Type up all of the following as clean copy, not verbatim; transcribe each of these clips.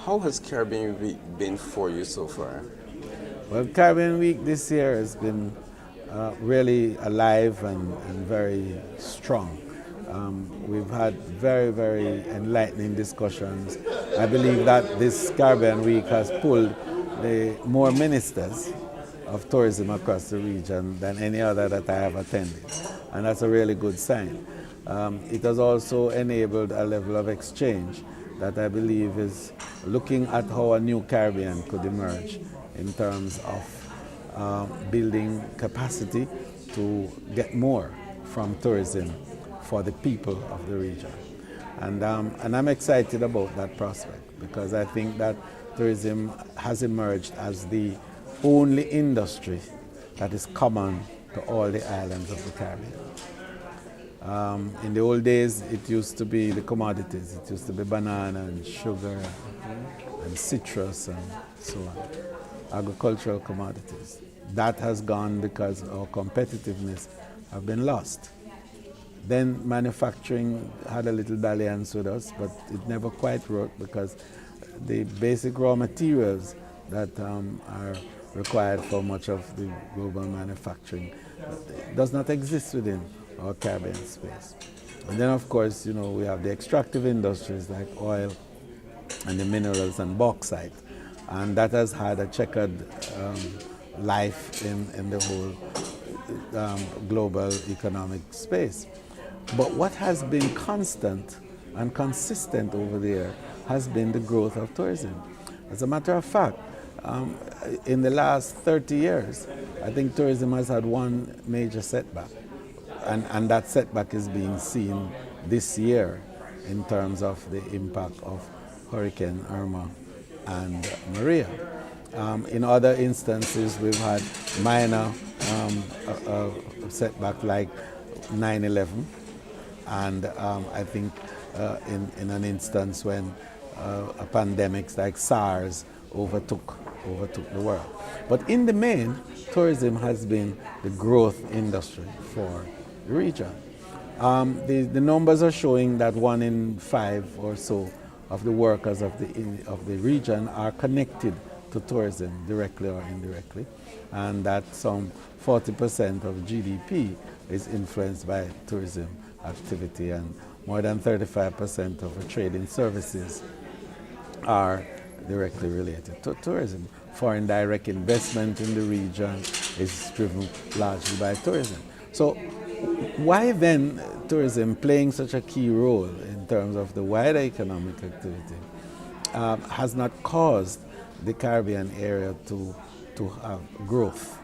How has Caribbean Week been for you so far? Well, Caribbean Week this year has been really alive and very strong. We've had very, very enlightening discussions. I believe that this Caribbean Week has pulled more ministers of tourism across the region than any other that I have attended. And that's a really good sign. It has also enabled a level of exchange that I believe is looking at how a new Caribbean could emerge in terms of building capacity to get more from tourism for the people of the region. And I'm excited about that prospect because I think that tourism has emerged as the only industry that is common to all the islands of the Caribbean. In the old days, it used to be the commodities. It used to be banana and sugar and citrus and so on, agricultural commodities. That has gone because our competitiveness have been lost. Then manufacturing had a little dalliance with us, but it never quite worked because the basic raw materials that are required for much of the global manufacturing does not exist within our Caribbean space. And then of course, we have the extractive industries like oil and the minerals and bauxite. And that has had a checkered life in the whole global economic space. But what has been constant and consistent over there has been the growth of tourism. As a matter of fact, in the last 30 years, I think tourism has had one major setback. And that setback is being seen this year in terms of the impact of Hurricane Irma and Maria. In other instances, we've had minor setback like 9/11, and I think in an instance when a pandemic like SARS overtook the world. But in the main, tourism has been the growth industry for the region. The numbers are showing that 1 in 5 or so of the workers of the region are connected to tourism directly or indirectly, and that some 40% of GDP is influenced by tourism activity, and more than 35% of the trading services are directly related to tourism. Foreign direct investment in the region is driven largely by tourism. So why then tourism playing such a key role in terms of the wider economic activity has not caused the Caribbean area to have growth?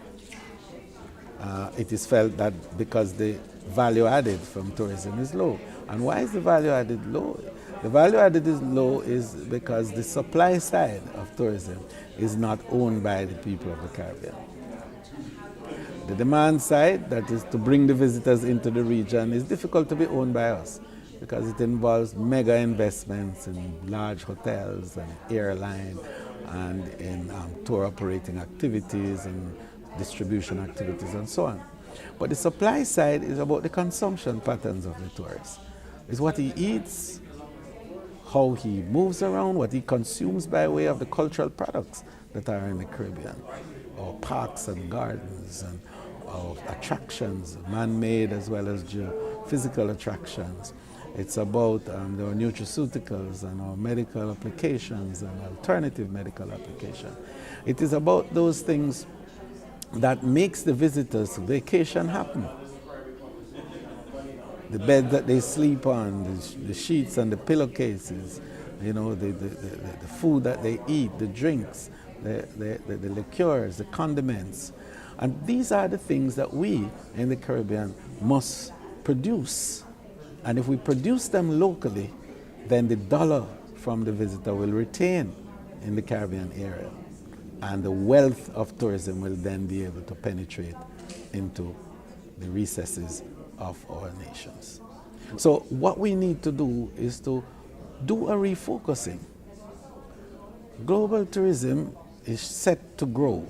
It is felt that because the value added from tourism is low. And why is the value added low? The value added is low is because the supply side of tourism is not owned by the people of the Caribbean. The demand side, that is to bring the visitors into the region, is difficult to be owned by us because it involves mega investments in large hotels and airline and in tour operating activities and distribution activities and so on. But the supply side is about the consumption patterns of the tourist. It's what he eats, how he moves around, what he consumes by way of the cultural products that are in the Caribbean, or parks and gardens and attractions, man-made as well as geophysical attractions. It's about our nutraceuticals and our medical applications and alternative medical application. It is about those things that makes the visitors' vacation happen. The bed that they sleep on, the sheets and the pillowcases, the food that they eat, the drinks, the liqueurs, the condiments. And these are the things that we in the Caribbean must produce. And if we produce them locally, then the dollar from the visitor will retain in the Caribbean area. And the wealth of tourism will then be able to penetrate into the recesses of our nations. So what we need to do is to do a refocusing. Global tourism is set to grow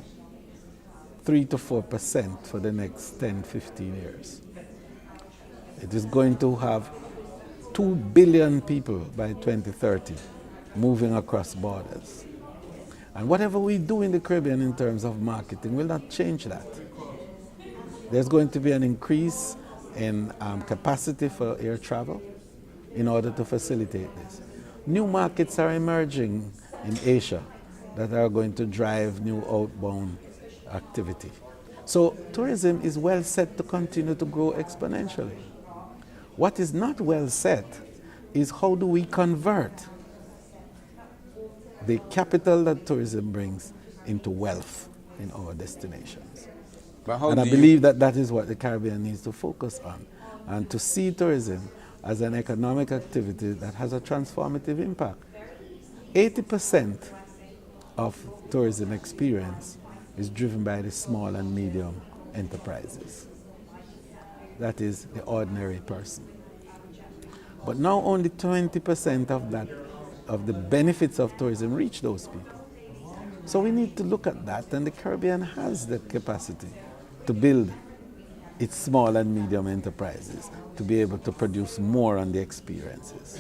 3 to 4% for the next 10, 15 years. It is going to have 2 billion people by 2030 moving across borders. And whatever we do in the Caribbean in terms of marketing will not change that. There's going to be an increase in capacity for air travel in order to facilitate this. New markets are emerging in Asia that are going to drive new outbound activity. So tourism is well set to continue to grow exponentially. What is not well set is how do we convert the capital that tourism brings into wealth in our destinations. And I believe that that is what the Caribbean needs to focus on, and to see tourism as an economic activity that has a transformative impact. 80% of tourism experience is driven by the small and medium enterprises. That is the ordinary person. But now only 20% of the benefits of tourism reach those people. So we need to look at that, and the Caribbean has the capacity to build its small and medium enterprises to be able to produce more on the experiences.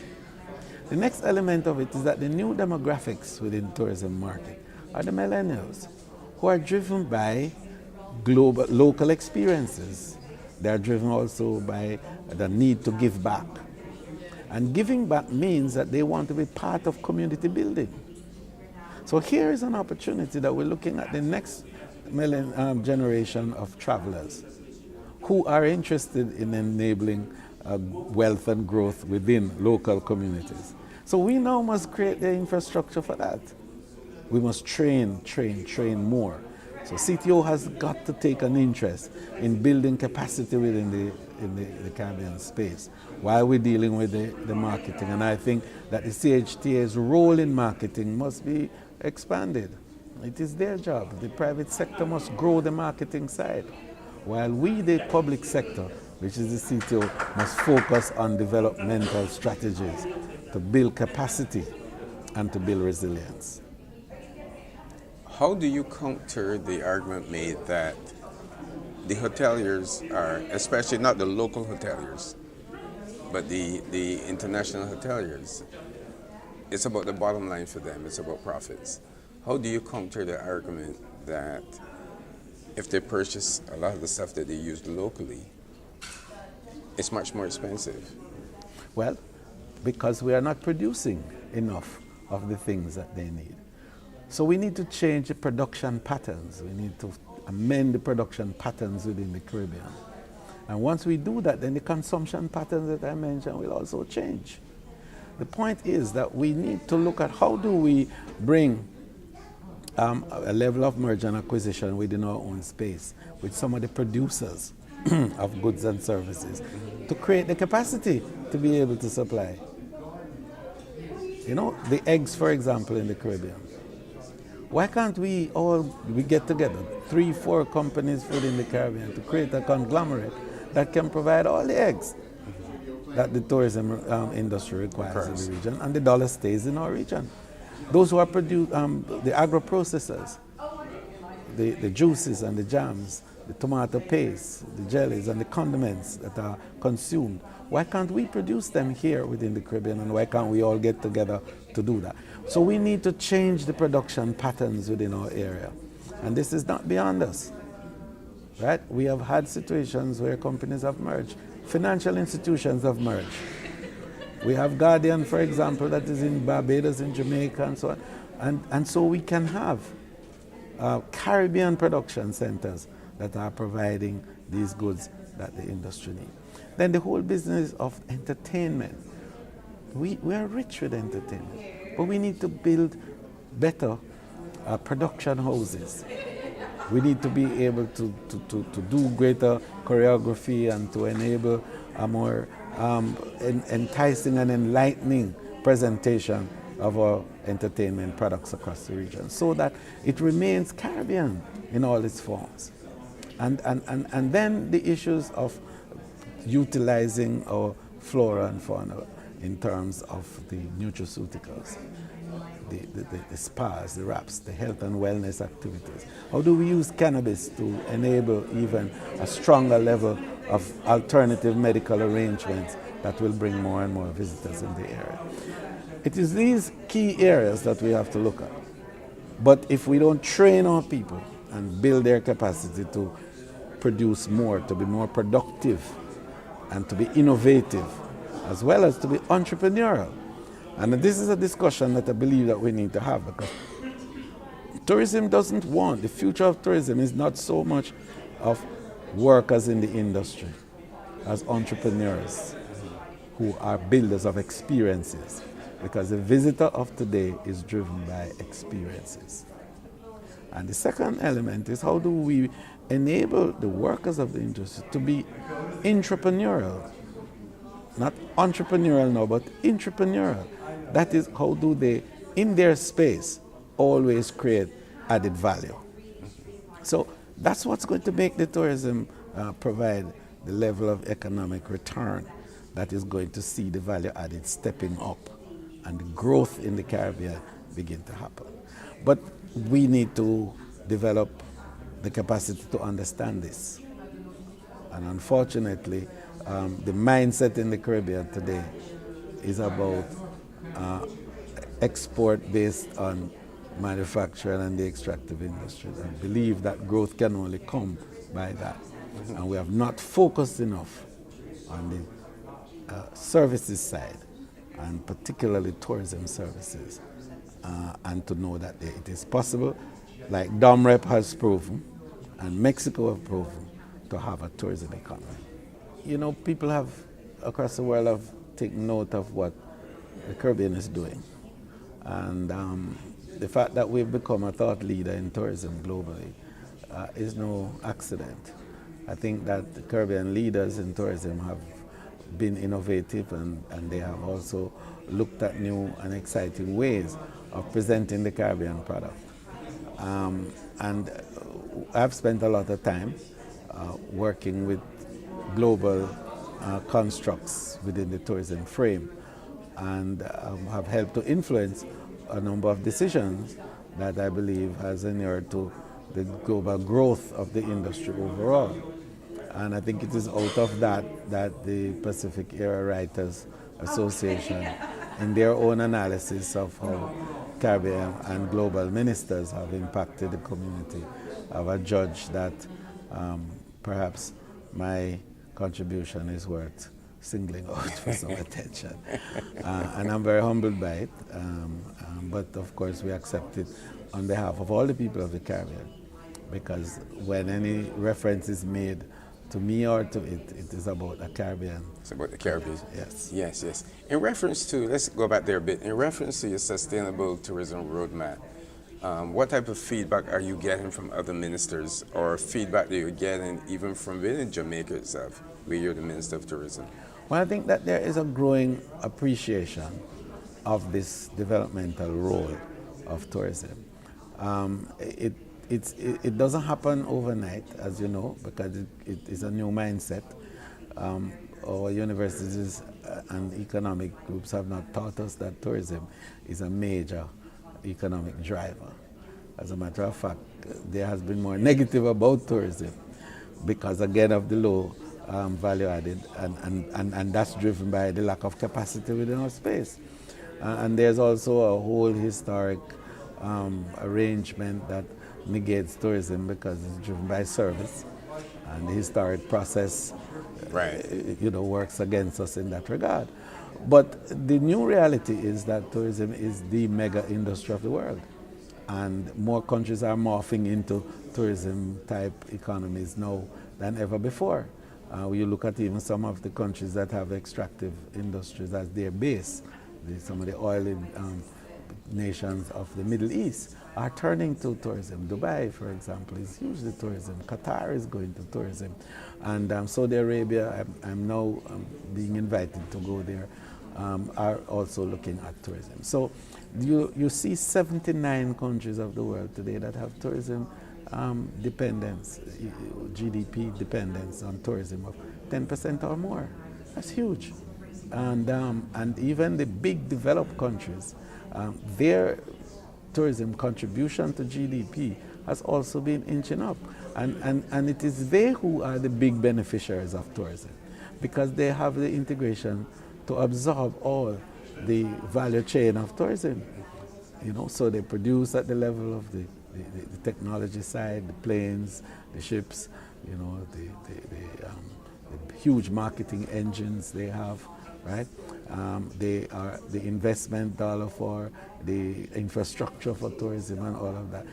The next element of it is that the new demographics within the tourism market are the millennials, who are driven by local experiences. They are driven also by the need to give back. And giving back means that they want to be part of community building. So here is an opportunity that we're looking at the next generation of travelers who are interested in enabling wealth and growth within local communities. So we now must create the infrastructure for that. We must train more. So CTO has got to take an interest in building capacity within the Caribbean space while we're dealing with the marketing. And I think that the CHTA's role in marketing must be expanded. It is their job. The private sector must grow the marketing side, while we, the public sector, which is the CTO, must focus on developmental strategies to build capacity and to build resilience. How do you counter the argument made that the hoteliers are, especially not the local hoteliers, but the international hoteliers, it's about the bottom line for them, it's about profits. How do you counter the argument that if they purchase a lot of the stuff that they use locally, it's much more expensive? Well, because we are not producing enough of the things that they need. So we need to change the production patterns. We need to amend the production patterns within the Caribbean. And once we do that, then the consumption patterns that I mentioned will also change. The point is that we need to look at how do we bring a level of merger and acquisition within our own space with some of the producers of goods and services to create the capacity to be able to supply. You know, the eggs, for example, in the Caribbean. Why can't we get together, 3-4 companies within the Caribbean, to create a conglomerate that can provide all the eggs that the tourism industry requires in the region, and the dollar stays in our region? Those who are the agro-processors, the juices and the jams, the tomato paste, the jellies and the condiments that are consumed, why can't we produce them here within the Caribbean, and why can't we all get together to do that? So we need to change the production patterns within our area. And this is not beyond us, right? We have had situations where companies have merged, financial institutions have merged. We have Guardian, for example, that is in Barbados, in Jamaica, and so on. And so we can have Caribbean production centers that are providing these goods that the industry needs. Then the whole business of entertainment. We are rich with entertainment, but we need to build better production houses. We need to be able to do greater choreography and to enable a more enticing and enlightening presentation of our entertainment products across the region, so that it remains Caribbean in all its forms. And then the issues of utilizing our flora and fauna in terms of the nutraceuticals, the spas, the wraps, the health and wellness activities. How do we use cannabis to enable even a stronger level of alternative medical arrangements that will bring more and more visitors in the area? It is these key areas that we have to look at. But if we don't train our people and build their capacity to produce more, to be more productive, and to be innovative, as well as to be entrepreneurial. And this is a discussion that I believe that we need to have, because tourism doesn't want, the future of tourism is not so much of workers in the industry as entrepreneurs who are builders of experiences, because the visitor of today is driven by experiences. And the second element is, how do we enable the workers of the industry to be entrepreneurial? Not entrepreneurial now, but entrepreneurial. That is, how do they, in their space, always create added value? So that's what's going to make the tourism provide the level of economic return that is going to see the value added stepping up and the growth in the Caribbean begin to happen. But we need to develop the capacity to understand this. And unfortunately, the mindset in the Caribbean today is about export based on manufacturing and the extractive industries, and believe that growth can only come by that. And we have not focused enough on the services side, and particularly tourism services, and to know that it is possible, like DOMREP has proven, and Mexico have proven, to have a tourism economy. You know, people have, across the world, have taken note of what the Caribbean is doing. And the fact that we've become a thought leader in tourism globally is no accident. I think that the Caribbean leaders in tourism have been innovative, and they have also looked at new and exciting ways of presenting the Caribbean product. And I've spent a lot of time working with global constructs within the tourism frame, and have helped to influence a number of decisions that I believe has inured to the global growth of the industry overall. And I think it is out of that the Pacific Era Writers Association, in their own analysis of how Caribbean and global ministers have impacted the community, have adjudged that perhaps my contribution is worth singling out for some attention. And I'm very humbled by it, but of course we accept it on behalf of all the people of the Caribbean, because when any reference is made to me or to it, it is about the Caribbean. It's about the Caribbean. Yes. Yes, yes. In reference to, let's go back there a bit, in reference to your sustainable tourism roadmap, what type of feedback are you getting from other ministers, or feedback that you're getting even from within Jamaica itself, where you're the Minister of Tourism? Well, I think that there is a growing appreciation of this developmental role of tourism. It doesn't happen overnight, as you know, because it is a new mindset. Our universities and economic groups have not taught us that tourism is a major economic driver. As a matter of fact, there has been more negative about tourism because, again, of the low value added, and that's driven by the lack of capacity within our space. And there's also a whole historic arrangement that negates tourism because it's driven by service, and the historic process works against us in that regard. But the new reality is that tourism is the mega industry of the world, and more countries are morphing into tourism type economies now than ever before. You look at even some of the countries that have extractive industries as their base, some of the oil nations of the Middle East are turning to tourism. Dubai, for example, is hugely tourism. Qatar is going to tourism. And Saudi Arabia, I'm now being invited to go there, are also looking at tourism. So you see 79 countries of the world today that have tourism dependence, GDP dependence on tourism of 10% or more. That's huge. And even the big developed countries, their tourism contribution to GDP has also been inching up. And it is they who are the big beneficiaries of tourism, because they have the integration to absorb all the value chain of tourism. So they produce at the level of the technology side, the planes, the ships, the huge marketing engines they have, right? They are the investment dollar for the infrastructure for tourism and all of that.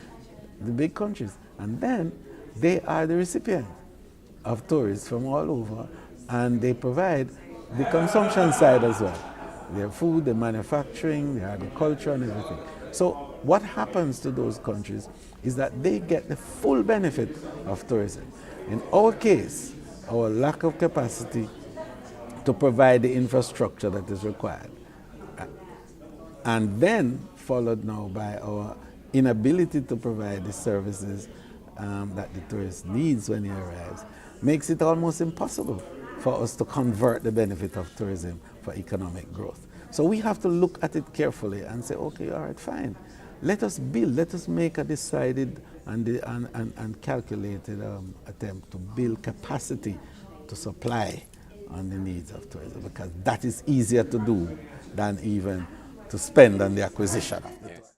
The big countries. And then they are the recipient of tourists from all over, and they provide the consumption side as well. Their food, the manufacturing, the agriculture and everything. So what happens to those countries is that they get the full benefit of tourism. In our case, our lack of capacity to provide the infrastructure that is required, and then followed now by our inability to provide the services that the tourist needs when he arrives, makes it almost impossible for us to convert the benefit of tourism for economic growth. So we have to look at it carefully and say, okay, all right, fine. Let us build, let us make a decided and calculated attempt to build capacity to supply on the needs of tourism, because that is easier to do than even to spend on the acquisition of it.